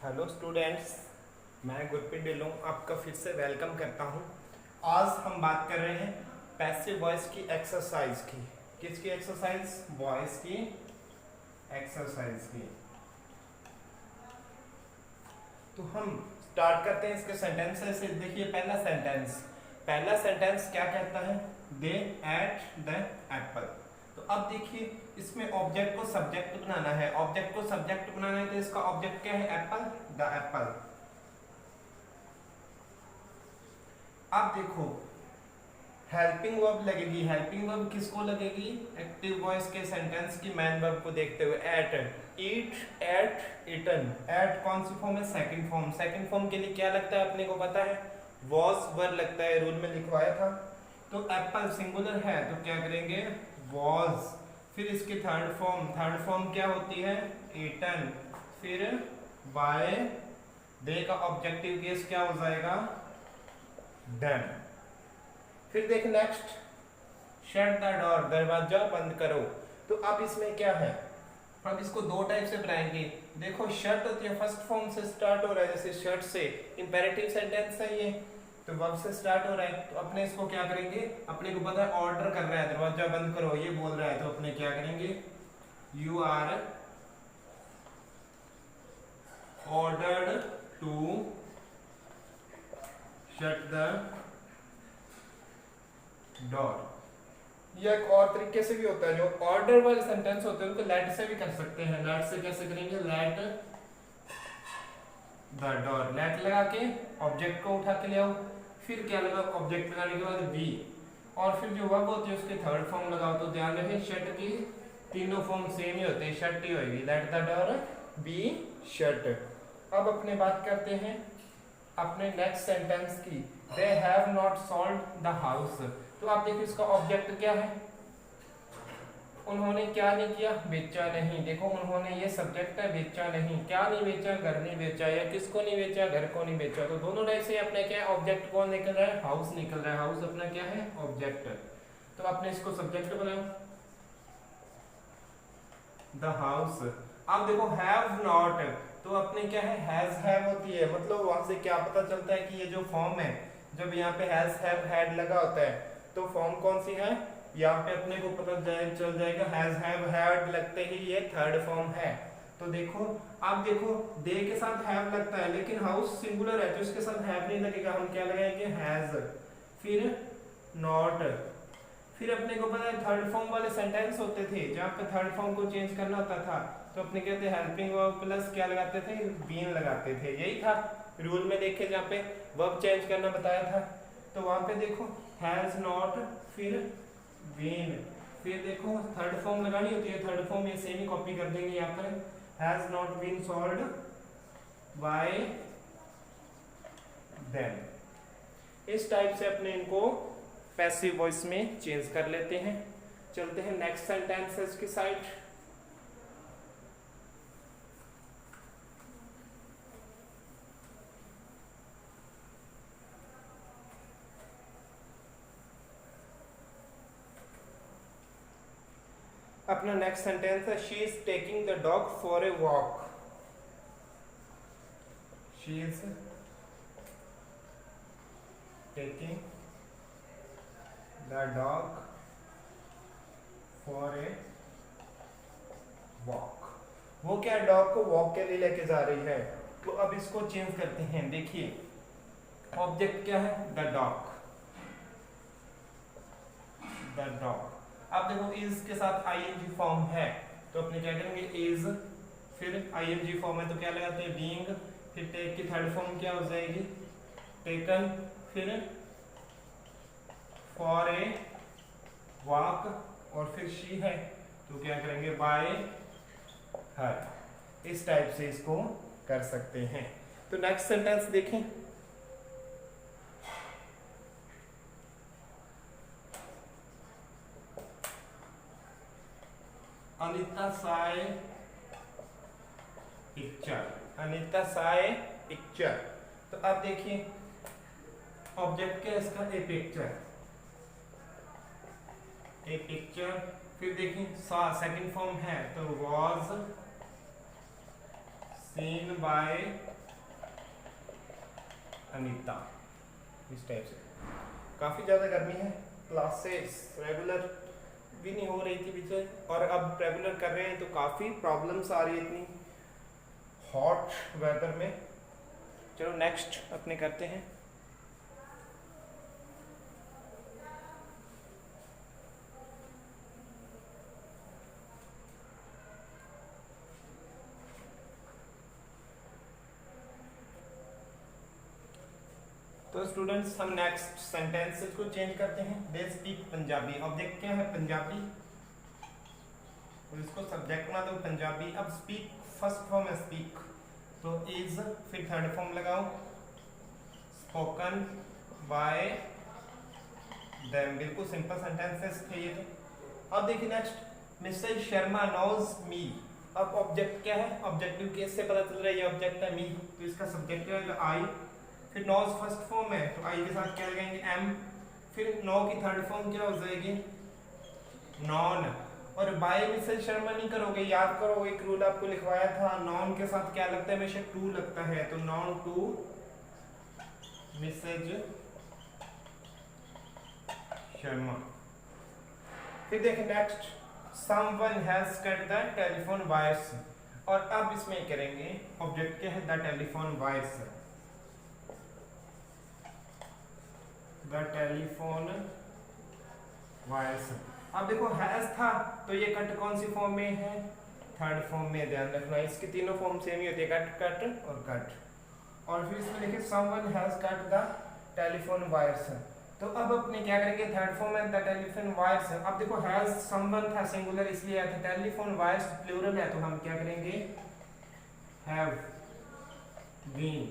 Hello students, मैं गुरप्रीत ढिल्लों आपका फिर से वेलकम करता हूं। आज हम बात कर रहे हैं पैसिव वॉइस की एक्सरसाइज की। किसकी एक्सरसाइज? वॉइस की एक्सरसाइज की। तो हम स्टार्ट करते हैं इसके सेंटेंसेस से। देखिए पहला सेंटेंस क्या कहता है? दे एट द एप्पल। तो अब देखिए इसमें ऑब्जेक्ट को सब्जेक्ट बनाना है। ऑब्जेक्ट को सब्जेक्ट बनाना है तो इसका ऑब्जेक्ट क्या है? Apple, the Apple. अब देखो हेल्पिंग वर्ब लगेगी। हेल्पिंग वर्ब किसको लगेगी? एक्टिव वॉइस के सेंटेंस की मेन वर्ब को देखते हुए एट। ईट, एट, ईटन। एट कौन सी फॉर्म है? Second form. सेकंड फॉर्म के लिए क्या लगता है अपने को पता है? वॉज वर लगता है, रूल में लिखवाया था। तो एप्पल सिंगुलर है तो क्या करेंगे? वॉज। फिर इसकी थर्ड फॉर्म क्या होती है? ईटन। फिर बाय दे का ऑब्जेक्टिव केस क्या हो जाएगा? डन। फिर देख नेक्स्ट, शट द डोर, दरवाजा बंद करो। तो अब इसमें क्या है? अब इसको दो टाइप से बनाएंगे। देखो शट होती है फर्स्ट फॉर्म से स्टार्ट हो रहा है, जैसे शट से इंपेरेटिव सेंटेंस है ये, तो वर्ब से स्टार्ट हो रहा है। तो अपने इसको क्या करेंगे? अपने को पता है ऑर्डर कर रहा है, दरवाजा बंद करो ये बोल रहा है, तो अपने क्या करेंगे? You are ordered to shut the door. या एक और तरीके से भी होता है, जो ऑर्डर वाले सेंटेंस होते हैं उनको लेट से भी कर सकते हैं। लेट से कैसे करेंगे? Let the door. लेट लगा के ऑब्जेक्ट को उठा के ले आओ। फिर क्या लगा? ऑब्जेक्ट लगाने के बाद बी, और फिर जो वर्ब होती है उसके थर्ड फॉर्म लगाओ। तो ध्यान रखें शट की तीनों फॉर्म सेम ही होते हैं, शट ही होगी। Let the door be shut. अब अपने बात करते हैं अपने नेक्स्ट सेंटेंस की। They have not sold the house. तो आप देखिए इसका ऑब्जेक्ट क्या है? उन्होंने क्या नहीं किया? बेचा नहीं। देखो उन्होंने ये सब्जेक्ट है, बेचा नहीं। क्या नहीं बेचा? घर नहीं बेचा। या किसको नहीं बेचा? घर को नहीं बेचा। तो दोनों टाइप से अपने क्या है? ऑब्जेक्ट कौन निकल रहा है? हाउस निकल रहा है। हाउस अपना क्या है? ऑब्जेक्ट। तो आपने इसको सब्जेक्ट बनाओ, द हाउस। अब देखो हैव नॉट, तो अपने क्या है? हैज हैव होती है। मतलब वहां से क्या पता चलता है कि ये जो फॉर्म है, जब यहाँ पे हैज हैव हैड लगा होता है तो फॉर्म कौन सी है? यहाँ पे अपने को पता चल जाएगा हैज हैव हैड लगते ही ये थर्ड फॉर्म है। तो देखो आप देखो दे के साथ हैव लगता है, लेकिन हाउस सिंगुलर है तो इसके साथ हैव नहीं लगेगा। हम क्या लगाएंगे? हैज। फिर नॉट। फिर अपने को पता है थर्ड फॉर्म वाले सेंटेंस होते थे जहाँ पे थर्ड फॉर्म को चेंज करना होता था, तो अपने कहते हैं हेल्पिंग वर्ब प्लस क्या लगाते थे? बीन लगाते थे। यही था रूल में। देखे जहाँ पे वर्ब चेंज करना बताया था, तो वहां पे देखो हैज नॉट फिर बीन। फिर देखो थर्ड फॉर्म लगानी होती है, थर्ड फॉर्म ये सेम ही कॉपी कर देंगे यहाँ पर। Has not been solved by them. इस टाइप से अपने इनको पैसिव वॉइस में चेंज कर लेते हैं। चलते हैं नेक्स्ट सेंटेंसेस की साइड। अपना नेक्स्ट सेंटेंस है she is taking the dog for a walk. She is taking the dog for a walk. वो क्या डॉग को वॉक के लिए लेके जा रही है। तो अब इसको चेंज करते हैं। देखिए ऑब्जेक्ट क्या है? The dog. The dog. अब देखो इज के साथ आईएनजी फॉर्म है तो अपने क्या करेंगे? इज। फिर आईएनजी फॉर्म है तो क्या लगाते हैं? बीइंग। फिर टेक की थर्ड फॉर्म क्या हो जाएगी? टेकन। फिर फॉर ए वॉक, और फिर शी है तो क्या करेंगे? बाय हर। इस टाइप से इसको कर सकते हैं। तो नेक्स्ट सेंटेंस देखें। अनिता साय पिक्चर। अनिता साय पिक्चर। तो अब देखिए ऑब्जेक्ट क्या है इसका? ए पिक्चर। ए पिक्चर। फिर देखिए सा सेकंड फॉर्म है तो वॉज सीन बाय अनीता। इस टाइप से काफ़ी ज़्यादा गर्मी है, क्लासेस रेगुलर भी नहीं हो रही थी पीछे, और अब रेगुलर कर रहे हैं तो काफ़ी प्रॉब्लम्स आ रही है इतनी हॉट वेदर में। चलो नेक्स्ट अपने करते हैं। तो स्टूडेंट्स हम नेक्स्ट सेंटेंसेस को चेंज करते हैं। They speak Punjabi. ऑब्जेक्ट क्या है? पंजाबी, और इसको सब्जेक्ट बना दो पंजाबी। अब स्पीक फर्स्ट फॉर्म है स्पीक, तो इज, फिर थर्ड फॉर्म लगाओ स्पोकन बाय देम। बिल्कुल सिंपल सेंटेंसेस थे ये। अब देखिए next, Mrs Sharma knows me. अब ऑब्जेक्ट क्या है? ऑब्जेक्टिव केस से पता चल रहा है ये ऑब्जेक्ट है मी, तो इसका सब्जेक्ट क्या है? आई। फिर नोज फर्स्ट फॉर्म है तो आई के साथ क्या लगाएंगे? एम। फिर नो की थर्ड फॉर्म क्या हो जाएगी? नॉन। और बाय मिसेज शर्मा नहीं करोगे, याद करो एक रूल आपको लिखवाया था, नॉन के साथ क्या लगता है? हमेशा टू लगता है, तो नॉन टू मिसेज शर्मा। फिर देखें next, someone has cut the telephone wires. और अब इसमें करेंगे ऑब्जेक्ट क्या है? The telephone wires, the telephone wires. अब देखो हैज था तो ये कट कौन सी फॉर्म में है? थर्ड फॉर्म में। ध्यान रखना इसकी तीनों फॉर्म सेम ही होती है, कट कट और कट। और फिर इसमें देखिए someone has cut the telephone wires, तो अब अपने क्या करेंगे? थर्ड फॉर्म है द टेलीफोन वायर्स। अब देखो हैज समवन था सिंगुलर इसलिए आया था, टेलीफोन वायर्स प्लूरल है तो हम क्या करेंगे? Have been.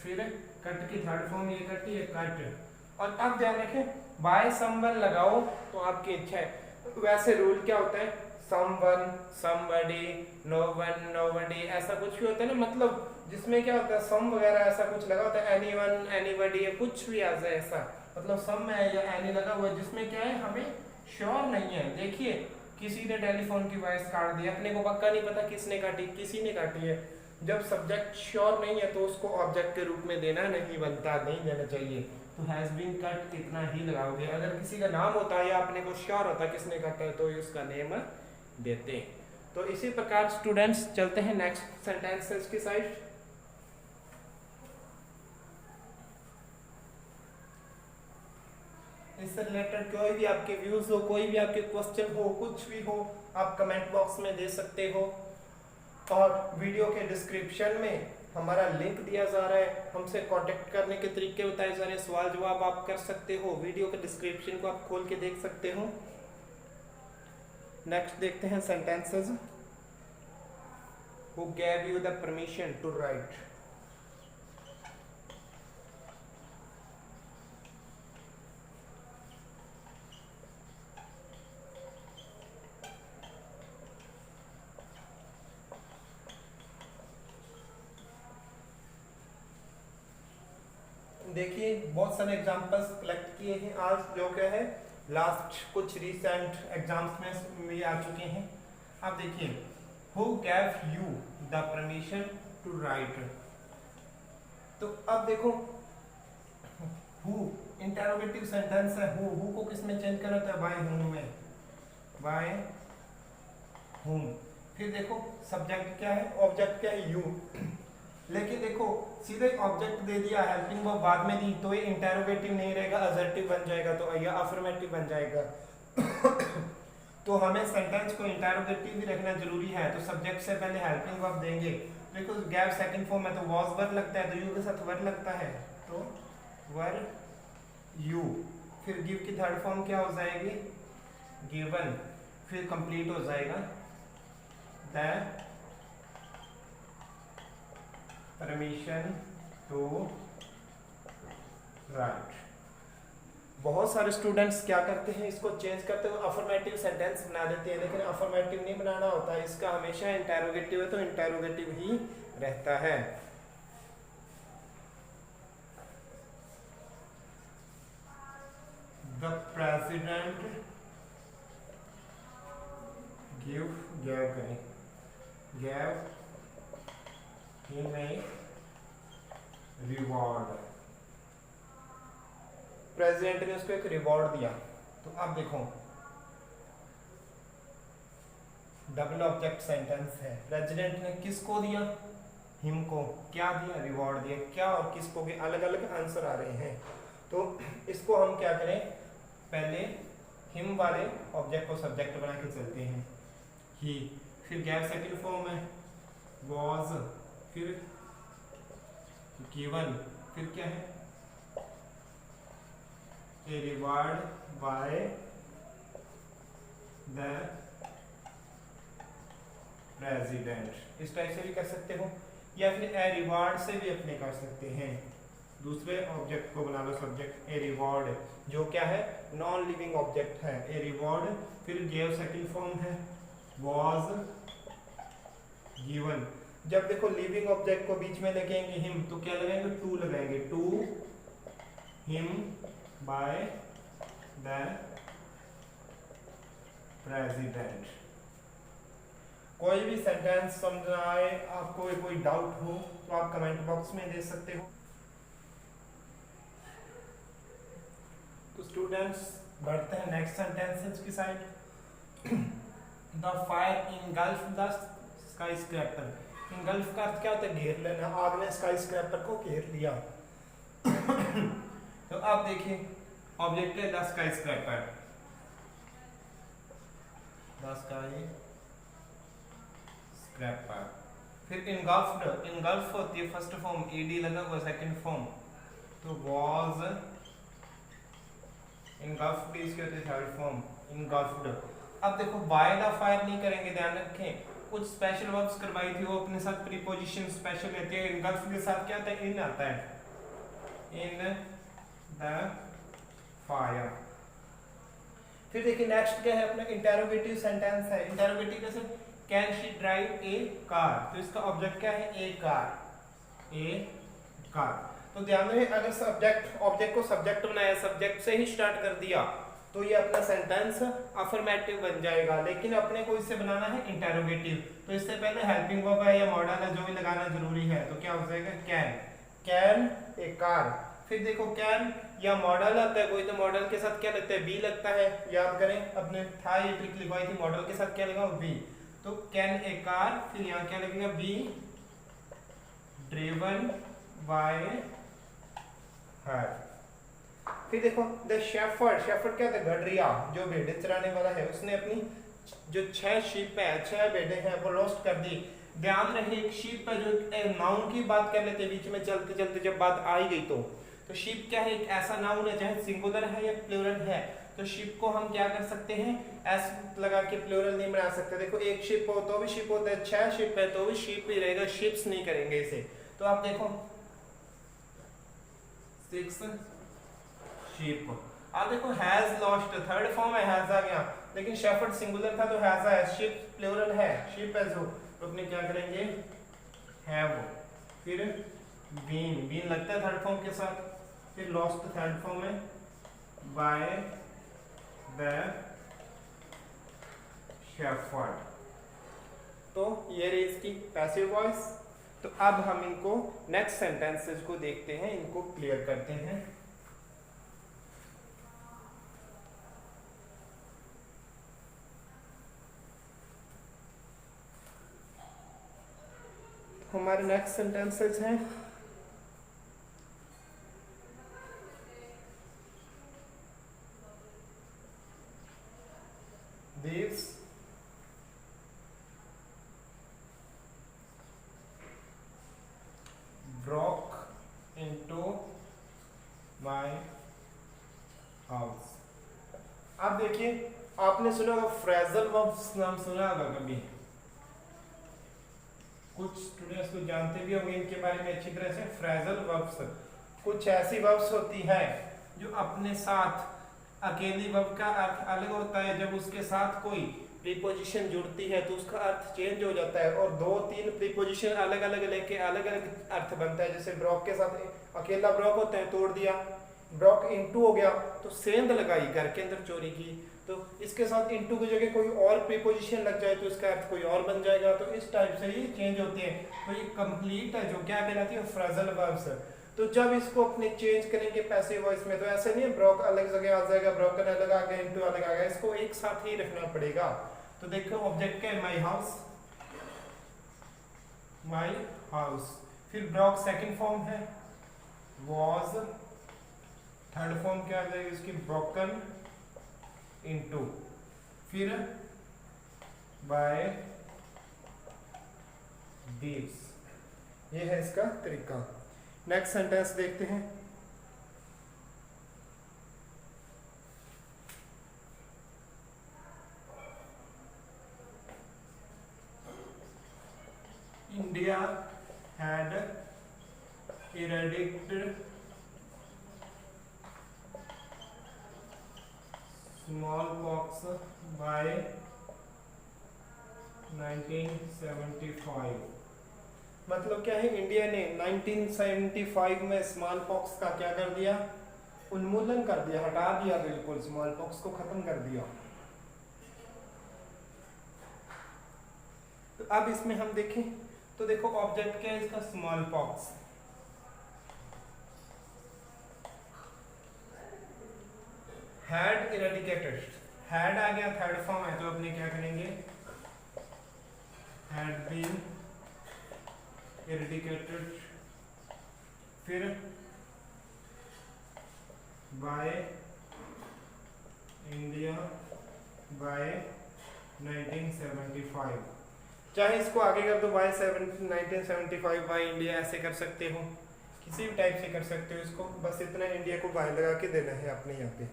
फिर कट की थर्ड फॉर्म ये कट, ये कट। और अब ध्यान रखें बाय समवन लगाओ तो आपकी इच्छा है। वैसे रूल क्या होता है? समवन, समबडी, नोवन, नोबडी, ऐसा कुछ भी होता है ना, मतलब जिसमें क्या होता है सम वगैरह ऐसा कुछ लगा होता है, एनीवन, एनीबडी, कुछ भी आ जाए ऐसा, मतलब सम है या एनी लगा हुआ है, जिसमें क्या है हमें श्योर नहीं है। देखिए किसी ने टेलीफोन की वॉइस काट दी, अपने को पक्का नहीं पता किसने काटी, किसी ने काटी है। जब सब्जेक्ट श्योर नहीं है तो उसको ऑब्जेक्ट के रूप में देना नहीं बनता, नहीं देना चाहिए। तो हैज बीन कट इतना ही लगाओगे। अगर किसी का नाम होता है या अपने को श्योर होता है किसने काटा है तो उसका नेम देते हैं। तो इसी प्रकार स्टूडेंट्स चलते हैं नेक्स्ट सेंटेंसेस की साइड। इससे रिलेटेड कोई भी आपके व्यूज हो, कोई भी आपके क्वेश्चन हो, कुछ भी हो, आप कमेंट बॉक्स में दे सकते हो। और वीडियो के डिस्क्रिप्शन में हमारा लिंक दिया जा रहा है, हमसे कांटेक्ट करने के तरीके बताए जा रहे हैं, सवाल जवाब आप कर सकते हो, वीडियो के डिस्क्रिप्शन को आप खोल के देख सकते हो। नेक्स्ट देखते हैं sentences. Who gave you the permission to write. देखिए बहुत सारे एग्जांपल्स कलेक्ट किए हैं आज, जो क्या है लास्ट कुछ रिसेंट एग्जाम्स में भी आ चुके हैं। अब देखिए who gave you the permission to write. तो अब देखो हु इंटरोगेटिव सेंटेंस है, हु को किस में चेंज करना होता है? बाय हुम में, बाय हुम। फिर देखो सब्जेक्ट क्या है? ऑब्जेक्ट क्या है? यू। लेकिन देखो सीधे ऑब्जेक्ट दे दिया, हेल्पिंग वर्ब बाद में दी, तो ये इंटरोगेटिव नहीं रहेगा, असर्टिव बन जाएगा, तो या अफर्मेटिव बन जाएगा। तो हमें सेंटेंस को इंटरोगेटिव भी रखना जरूरी है, तो सब्जेक्ट से पहले हेल्पिंग वर्ब देंगे। देखो गैव सेकंड फॉर्म है तो वाज वर्ब लगता है, तो यू के साथ वर्ब लगता है, तो वर यू। फिर गिव की थर्ड फॉर्म क्या हो जाएगी? गिवन। फिर कंप्लीट हो जाएगा द परमिशन टू राइट। बहुत सारे स्टूडेंट्स क्या करते हैं, इसको चेंज करते हुए अफर्मेटिव सेंटेंस बना देते हैं, लेकिन अफर्मेटिव नहीं बनाना होता है, इसका हमेशा इंटरोगेटिव है तो इंटरोगेटिव ही रहता है। द प्रेसिडेंट गिव, गैव करें, gave him a reward, president ने उसको एक रिवॉर्ड दिया। तो अब देखो डबल ऑब्जेक्ट सेंटेंस है, प्रेसिडेंट ने किसको दिया, हिम को, क्या दिया, रिवॉर्ड दिया, क्या और किसको के अलग अलग आंसर आ रहे हैं। तो इसको हम क्या करें, पहले हिम वाले ऑब्जेक्ट को सब्जेक्ट बना के चलते हैं, ही, फिर गैर सेकंड फॉर्म है वॉज, फिर गिवन, फिर क्या है ए रिवॉर्ड बाय द प्रेसिडेंट। इस टाइप से भी कर सकते हो, या फिर ए रिवॉर्ड से भी अपने कर सकते हैं। दूसरे ऑब्जेक्ट को बना लो सब्जेक्ट, ए रिवॉर्ड, जो क्या है नॉन लिविंग ऑब्जेक्ट है, ए रिवॉर्ड, फिर गेव सेकंड फॉर्म है वाज गिवन। जब देखो लिविंग ऑब्जेक्ट को बीच में लगाएंगे हिम, तो क्या लगाएंगे, टू लगाएंगे, to him by the president. कोई भी सेंटेंस समझ आए आपको, कोई डाउट हो तो आप कमेंट बॉक्स में दे सकते हो। तो स्टूडेंट्स बढ़ते हैं नेक्स्ट सेंटेंसेस की side. The fire engulf the sky scraper. Engulf का अर्थ क्या होता है, घेर लेना, आग ने स्काई स्क्रैपर को घेर लिया। तो आप देखिए ऑब्जेक्ट है the sky scraper, the sky scraper. फिर इनगल्फ्ड, इनगल्फ होती है फर्स्ट फॉर्म, ईडी लगा हुआ सेकंड फॉर्म, तो वाज इनगल्फ्ड, इसके होते है थर्ड फॉर्म इनगल्फ्ड। अब देखो बाय द फायर नहीं करेंगे, ध्यान रखें, कुछ स्पेशल वर्ब्स करवाई थी वो अपने साथ प्रीपोजिशन स्पेशल रहती है। इनगल्फ के साथ क्या आता है, इन आता है, इन द फायर। फिर देखिए नेक्स्ट क्या है अपना इंटेरोगेटिव सेंटेंस है। इंटेरोगेटिव कैसे, can she drive A car, तो इसका ऑब्जेक्ट क्या है, ए कार, ए कार। तो ध्यान रहे अगर सब्जेक्ट ऑब्जेक्ट को सब्जेक्ट बनाया, सब्जेक्ट से ही स्टार्ट कर दिया, तो ये अपना सेंटेंस अफर्मेटिव बन जाएगा। लेकिन अपने को इससे बनाना है इंटेरोगेटिव, तो इससे पहले हेल्पिंग वर्ब है या मॉडल है जो भी लगाना जरूरी है। तो क्या हो जाएगा, कैन, कैन ए कार। फिर देखो कैन या मॉडल आता है कोई, तो मॉडल के साथ क्या लगता है, बी लगता है। याद करें अपने था ये ट्रिक लिखवाई थी, मॉडल के साथ क्या लगा, बी। तो कैन ए कार, फिर यहाँ क्या लगेगा, बी ड्रिवन बाय हर। फिर देखो द शेफर्ड, शेफर्ड क्या होता है, गडरिया, जो भेड़ें चराने वाला है, उसने अपनी जो 6 शीप है, 6 भेड़ें हैं वो लॉस्ट कर दी। ध्यान रहे एक शीप है जो नाउन की बात कर लेते बीच में चलते चलते जब बात आ ही गई, तो शीप क्या है, एक ऐसा नाउन है चाहे सिंगुलर है या प्लूरल है, तो शिप को हम क्या कर सकते हैं, एस लगा के प्लूरल नहीं बना सकते। देखो एक शिप हो तो भी शिप होता है, 6 शिप है तो भी शिप ही रहेगा, शिप्स नहीं करेंगे इसे। तो आप देखो 6 शिप। आप देखो हैज लॉस्ट, थर्ड फॉर्म है, हैज आ गया, लेकिन शेफर्ड सिंगुलर था तो हैज आया, शिप प्लूरल है, शिप है जो, तो अपने क्या करेंगे, हैव। फिर बीन, बीन लगता है थर्ड फॉर्म के साथ, फिर लॉस्ट थर्ड फॉर्म है, बाय द शेफर्ड। तो ये रही इसकी पैसिव वॉइस। तो अब हम इनको नेक्स्ट सेंटेंसेस को देखते हैं, इनको क्लियर करते हैं। हमारे नेक्स्ट सेंटेंसेस हैं These broke into my house। अब देखिए आपने सुना होगा फ्रेजल वर्ब्स, नाम सुना होगा कभी, कुछ स्टूडेंट्स को जानते भी होंगे इनके बारे में अच्छी तरह से। फ्रेजल वर्ब्स कुछ ऐसी वर्ब्स होती है जो अपने साथ, अकेली वर्ब का अर्थ अलग होता है, जब उसके साथ कोई प्रीपोजिशन जुड़ती है तो उसका अर्थ चेंज हो जाता है, और 2-3 प्रीपोजिशन अलग अलग लेके अलग अलग अर्थ बनता है। जैसे ब्रोक के साथ अकेला ब्रोक होता है, तोड़ दिया, ब्रोक इनटू हो गया तो सेंध लगाई, घर के अंदर चोरी की। तो इसके साथ इनटू की जगह कोई और प्रीपोजिशन लग जाए तो इसका अर्थ कोई और बन जाएगा। तो इस टाइप से ये चेंज होते हैं। तो ये कंप्लीट है जो क्या कहलाती है, फ्रेजल वर्ब्स। तो जब इसको अपने चेंज करेंगे पैसिव वॉइस में तो ऐसे नहीं है ब्रोक अलग जगह आ जाएगा, ब्रोकन अलग आ गया, इनटू अलग आ गया, इसको एक साथ ही रखना पड़ेगा। तो देखो ऑब्जेक्ट क्या है, माई हाउस, माई हाउस। फिर ब्रोक सेकंड फॉर्म है, वॉज। थर्ड फॉर्म क्या आ जाएगी इसकी, ब्रोकन इनटू। फिर बाय दीव्स। ये है इसका तरीका। नेक्स्ट सेंटेंस देखते हैं। India had eradicated smallpox by 1975। मतलब क्या है, इंडिया ने 1975 में स्मॉल पॉक्स का क्या कर दिया, उन्मूलन कर दिया, हटा दिया, बिल्कुल स्मॉल पॉक्स को खत्म कर दिया। तो अब इसमें हम देखें तो देखो ऑब्जेक्ट क्या है इसका, smallpox. Had eradicated, had आ गया थर्ड फॉर्म है तो अपने क्या करेंगे, हैड बीन इरेडिकेटेड। फिर बाय इंडिया बाय 1975। चाहे इसको आगे कर दो बाय 1975 बाय इंडिया, ऐसे कर सकते हो, किसी भी टाइप से कर सकते हो इसको, बस इतना इंडिया को बाय लगा के देना है अपने यहाँ पे।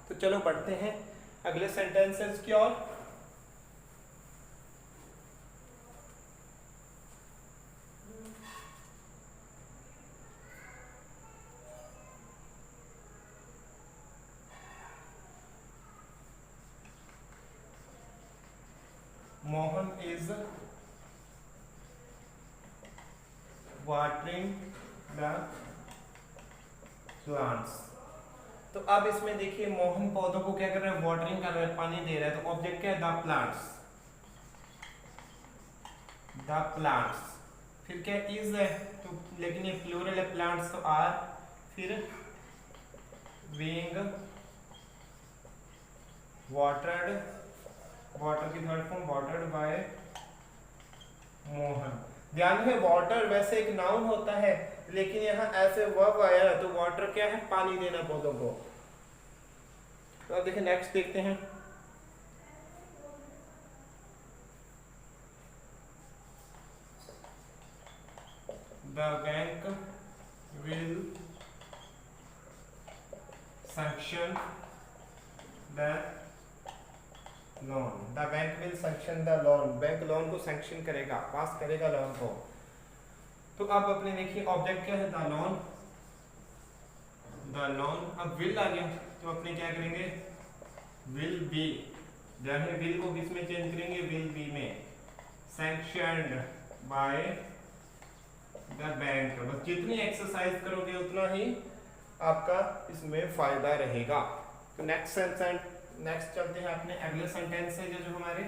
तो चलो पढ़ते हैं अगले सेंटेंसेस की ओर। Mohan is watering the plants. तो अब इसमें देखिए मोहन पौधों को क्या कर रहा है, वाटरिंग कर रहा है, पानी दे रहा है। तो ऑब्जेक्ट क्या है, द प्लांट्स, द प्लांट्स। फिर क्या इज है तो, लेकिन ये प्लूरल है, प्लांट्स तो आर। फिर बीइंग वाटर्ड, वाटर की third form watered by Mohan. ध्यान है वाटर वैसे एक नाउन होता है, लेकिन यहाँ ऐसे वर्ब आया है तो वाटर क्या है, पानी देना पौधों को। तो अब देखिए नेक्स्ट देखते हैं। The bank will sanction the loan, the bank will sanction the loan, bank loan को सैंक्शन करेगा, पास करेगा लोन को। तो अब अपने देखिए ऑब्जेक्ट क्या है, द लोन, द लोन। अब विल आ गया तो अपने क्या करेंगे, विल बी, ध्यान है विल को किस में चेंज करेंगे, विल बी में, सैंक्शनड बाय द बैंक। बस जितनी एक्सरसाइज करोगे उतना ही आपका इसमें फायदा रहेगा। तो नेक्स्ट चलते हैं अपने अगले सेंटेंस से जो हमारे,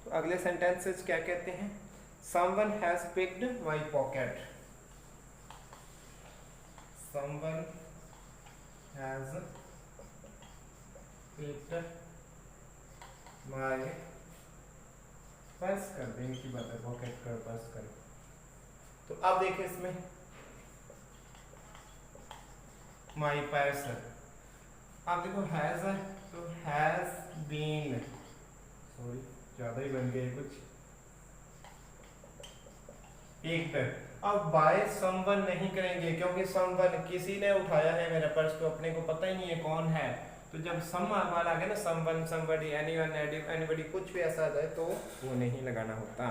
तो अगले सेंटेंसेस क्या कहते हैं, someone has picked my pocket, someone has picked my purse, कर दें की बात है, पॉकेट कर पर्स कर। तो अब देखिए इसमें माई पर्स, अब देखो हैज है तो हैज बीन, सॉरी ज्यादा ही बन गए कुछ, एक पर। अब बाय समवन नहीं करेंगे क्योंकि समवन किसी ने उठाया है मेरा पर्स, तो अपने को पता ही नहीं है कौन है। तो जब सम वाला आ गया ना, समवन, समबडी, एनीवन, एनीबडी, कुछ भी ऐसा आ जाए तो वो नहीं लगाना होता।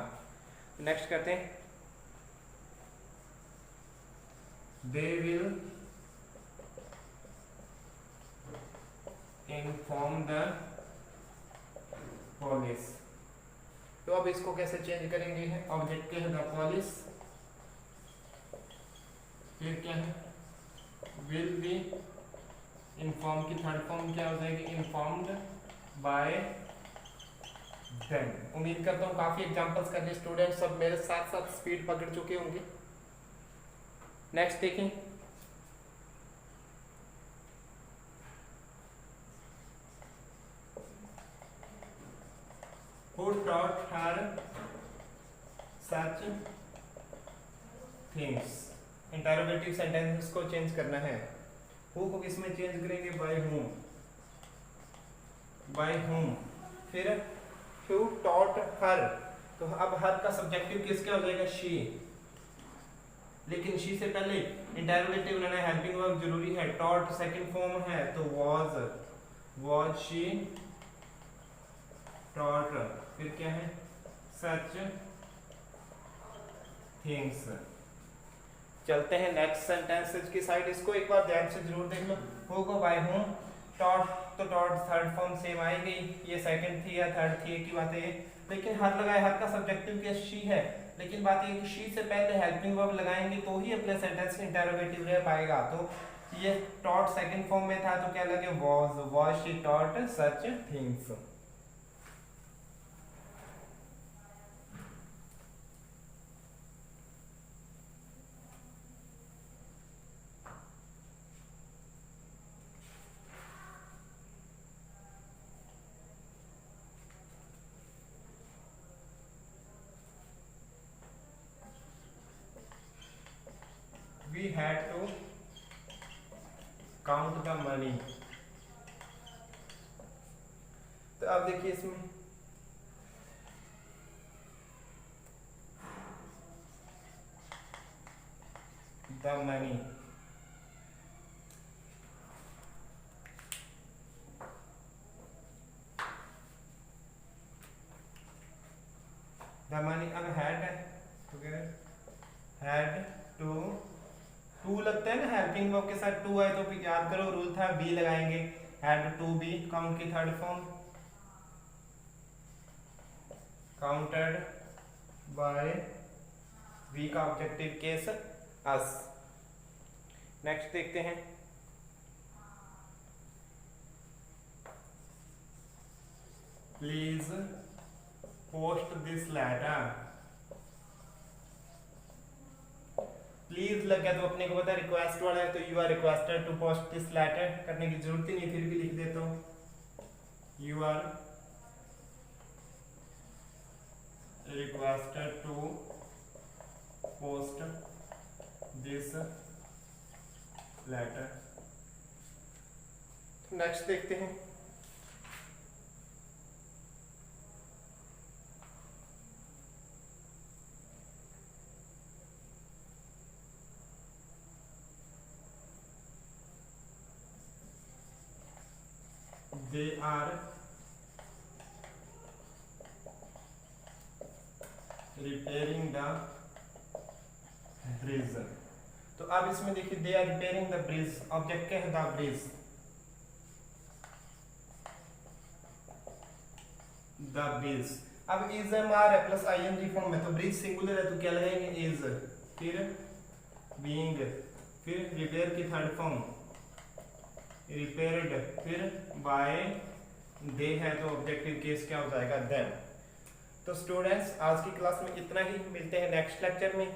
नेक्स्ट करते हैं, they will inform the police. तो अब इसको कैसे चेंज करेंगे, ऑब्जेक्ट के है द पुलिस, फिर क्या है, विल बी इन्फॉर्म की थर्ड फॉर्म क्या हो जाएगी, इन्फॉर्म्ड बाय देम। उम्मीद करता हूँ काफी एग्जांपल्स करके स्टूडेंट सब मेरे साथ साथ स्पीड पकड़ चुके होंगे। नेक्स्ट देखें, who taught her such things। Interrogative sentences को चेंज करना है, हु को किसमें चेंज करेंगे, बाय whom, बाय whom। फिर who taught her, तो अब हर का सब्जेक्टिव किसका हो जाएगा, she। लेकिन she से पहले इंटरोगेटिव लेना है, हेल्पिंग वर्ब जरूरी है, taught सेकंड फॉर्म है तो was she taught। फिर क्या है, such things। चलते हैं नेक्स्ट सेंटेंसेस की साइड, इसको एक बार ध्यान से जरूर देख लो। हु को बाय हूं, टॉट तो टॉट थर्ड फॉर्म सेम आएगी, ये सेकंड थी या थर्ड थी की बात है, लेकिन हर लगाए, हर का सब्जेक्टिव क्या शी है, लेकिन बात ये कि शी से पहले हेल्पिंग वर्ब लगाएंगे तो ही अपने सेंटेंस इंटरोगेटिव रह पाएगा। तो ये टॉट सेकंड फॉर्म में था तो क्या लगे, was she taught such things। We had to count the money। तो अब देखिए इसमें the money, the money अब had to, टू लगता है ना हेल्पिंग वर्ब के साथ, टू आए तो फिर याद करो रूल था बी लगाएंगे, हैड टू बी काउंट की third form, counted by we का ऑब्जेक्टिव केस अस। नेक्स्ट देखते हैं, please post this letter. Please लग गया तो अपने को पता रिक्वेस्ट वाला है, तो you are requested to post this letter, करने की जरूरत ही नहीं, फिर भी लिख देता हूं, you are requested to post this letter. Next देखते हैं, they are repairing the bridge। तो अब इसमें देखिए they are repairing the bridge, object क्या है, the bridge, the bridge। अब is एम आर है प्लस ing फॉर्म में, तो ब्रिज सिंगुलर है तो क्या लगाएंगे, is, फिर being, फिर रिपेयर की थर्ड फॉर्म रिपेयर्ड, फिर बाय दे है तो ऑब्जेक्टिव केस क्या हो जाएगा, देम। तो स्टूडेंट्स आज की क्लास में इतना ही, मिलते हैं नेक्स्ट लेक्चर में।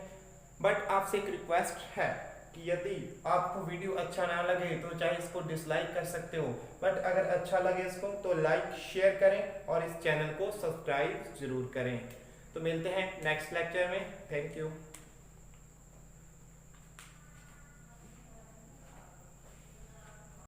बट आपसे एक रिक्वेस्ट है कि यदि आपको वीडियो अच्छा ना लगे तो चाहे इसको डिसलाइक कर सकते हो, बट अगर अच्छा लगे इसको तो लाइक शेयर करें और इस चैनल को सब्सक्राइब जरूर करें। तो मिलते हैं नेक्स्ट लेक्चर में, थैंक यू।